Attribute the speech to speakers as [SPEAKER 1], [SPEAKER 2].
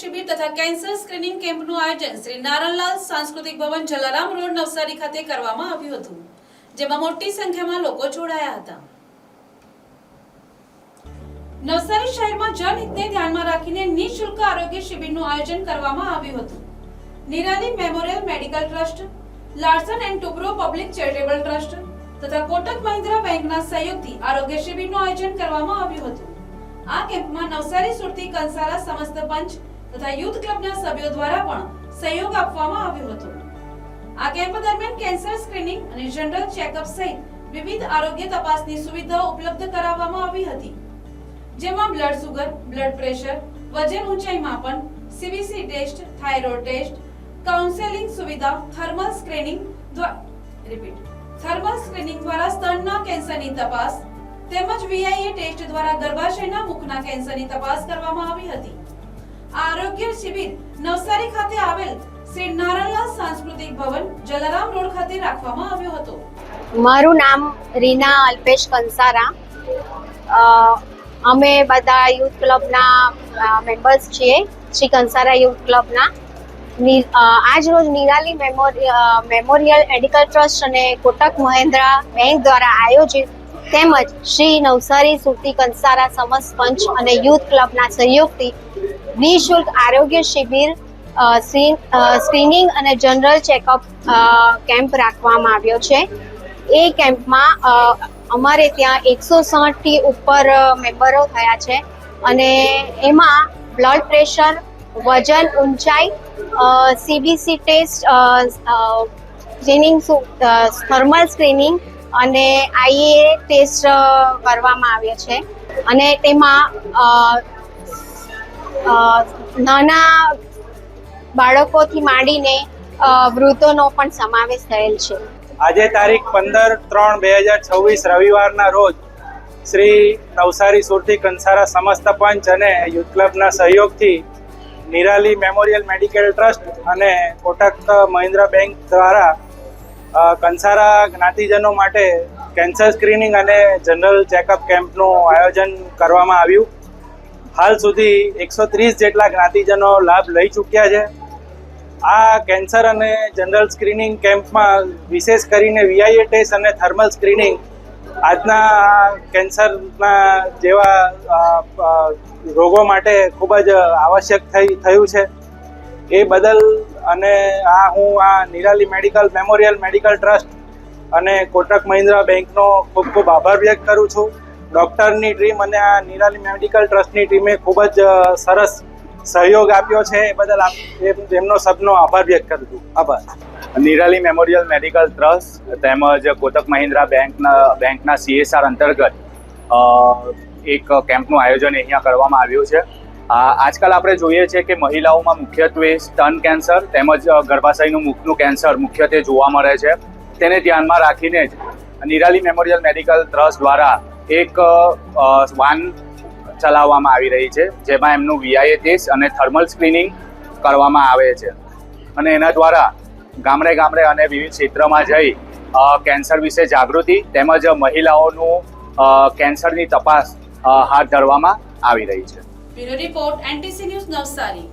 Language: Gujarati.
[SPEAKER 1] શિબિર તથા કેન્સર સ્ક્રીનિંગ કેમ્પનું આયોજન શ્રી નારણલાલ સાંસ્કૃતિક ભવન જલારામ રોડ નવસારી ખાતે કરવામાં આવ્યું હતું, જેમાં મોટી સંખ્યામાં લોકો જોડાયા હતા। નવસારી શહેરમાં જનહિતને ધ્યાનમાં રાખીને નિઃશુલ્ક આરોગ્ય શિબિરનું આયોજન કરવામાં આવ્યું હતું। Nirali memorial medical trust, Larsen and Toubro public charitable trust તથા કોટક મહિન્દ્રા બેંકના સહયોગથી આરોગ્ય શિબિરનું આયોજન કરવામાં આવ્યું હતું। આ કેમ્પમાં નવસારી સુરતી કંસારા સમસ્ત પંચ તથા યુથ ક્લબના સભ્યો દ્વારા પણ સહયોગ આપવામાં આવ્યો હતો। આ કેમ્પ દરમિયાન કેન્સર સ્ક્રીનિંગ અને જનરલ ચેકઅપ સહિત વિવિધ આરોગ્ય તપાસની સુવિધાઓ ઉપલબ્ધ કરાવવામાં આવી હતી, જેમાં બ્લડ સુગર, બ્લડ પ્રેશર, વજન ઊંચાઈ માપન, CBC test, thyroid test, counselling સુવિધા, થર્મલ સ્ક્રીનિંગ દ્વારા સ્તનના કેન્સરની તપાસ તેમજ વીઆઈએ ટેસ્ટ દ્વારા ગર્ભાશયના મુખના કેન્સરની તપાસ કરવામાં આવી હતી। આ આરોગ્ય શિબિર નવસારી ખાતે આવેલ શ્રી નારણલાલ સાંસ્કૃતિક ભવન જલારામ રોડ ખાતે રાખવામાં આવ્યો હતો।
[SPEAKER 2] મારું નામ રીના અલ્પેશ કંસારા। અમે બધા યુથ ક્લબના મેમ્બર્સ છીએ, શ્રી કંસારા યુથ ક્લબના। આજ રોજ નિરાલી મેમોરિયલ મેડિકલ ટ્રસ્ટ અને કોટક મહિન્દ્રા બેંક દ્વારા આયોજિત તેમજ શ્રી નવસારી સુરતી કંસારા સમસ્ત પંચ અને યુથ ક્લબના સહયોગથી નિઃશુલ્ક આરોગ્ય શિબિર, સ્ક્રીનિંગ અને જનરલ ચેકઅપ કેમ્પ રાખવામાં આવ્યો છે। એ કેમ્પમાં અમારે ત્યાં 160 થી ઉપર મેમ્બરો થયા છે અને એમાં બ્લડ પ્રેશર, વજન ઊંચાઈ, સીબીસી ટેસ્ટ, થર્મલ સ્ક્રીનિંગ અને આઈએ ટેસ્ટ કરવામાં આવ્યો છે અને તેમાં નાના બાળકોથી માંડીને વૃદ્ધોનો પણ સમાવેશ થયેલ છે।
[SPEAKER 3] આજે તારીખ 15/3/2026 રવિવારના રોજ શ્રી નવસારી સુરતી કંસારા સમસ્ત પંચ અને યુથ ક્લબના સહયોગથી નિરાલી મેમોરિયલ મેડિકલ ટ્રસ્ટ અને કોટક મહિન્દ્રા બેંક દ્વારા કંસારા જ્ઞાતિજનો માટે કેન્સર સ્ક્રીનિંગ અને જનરલ ચેકઅપ કેમ્પનું આયોજન કરવામાં આવ્યું। હાલ સુધી 130 જેટલા જ્ઞાતિજનો લાભ લઈ ચૂક્યા છે। આ કેન્સર અને જનરલ સ્ક્રીનિંગ કેમ્પમાં વિશેષ કરીને વીઆઈએ ટેસ્ટ અને થર્મલ સ્ક્રીનિંગ આજના કેન્સરના જેવા રોગો માટે ખૂબ જ આવશ્યક થયું છે। એ બદલ અને હું નિરાલી મેમોરિયલ મેડિકલ ટ્રસ્ટ અને કોટક મહિન્દ્રા બેંકનો ખૂબ ખૂબ આભાર વ્યક્ત કરું છું। ડૉક્ટરની ટીમ અને આ નિરાલી મેડિકલ ટ્રસ્ટની ટીમે ખૂબ જ સરસ સહયોગ આપ્યો છે, એ બદલ એમનો સબનો આભાર વ્યક્ત કરું છું। આભાર।
[SPEAKER 4] નિરાલી મેમોરિયલ મેડિકલ ટ્રસ્ટ તેમજ કોટક મહિન્દ્રા બેંકના CSR અંતર્ગત એક કેમ્પનું આયોજન અહીંયા કરવામાં આવ્યું છે। આજકાલ આપણે જોઈએ છીએ કે મહિલાઓમાં મુખ્યત્વે સ્તન કેન્સર તેમજ ગર્ભાશયનું મુખનું કેન્સર મુખ્યત્વે જોવા મળે છે। તેને ધ્યાનમાં રાખીને જ નિરાલી મેમોરિયલ મેડિકલ ટ્રસ્ટ દ્વારા એક વાન ચલાવવામાં આવી રહી છે, જેમાં એમનું વીઆઈએ ટેસ્ટ અને થર્મલ સ્ક્રીનિંગ કરવામાં આવે છે અને એના દ્વારા ગામડે ગામડે અને વિવિધ ક્ષેત્રમાં જઈ કેન્સર વિશે જાગૃતિ તેમજ મહિલાઓનું કેન્સરની તપાસ હાથ ધરવામાં આવી રહી છે।
[SPEAKER 1] Bureau report NTC news Navsari.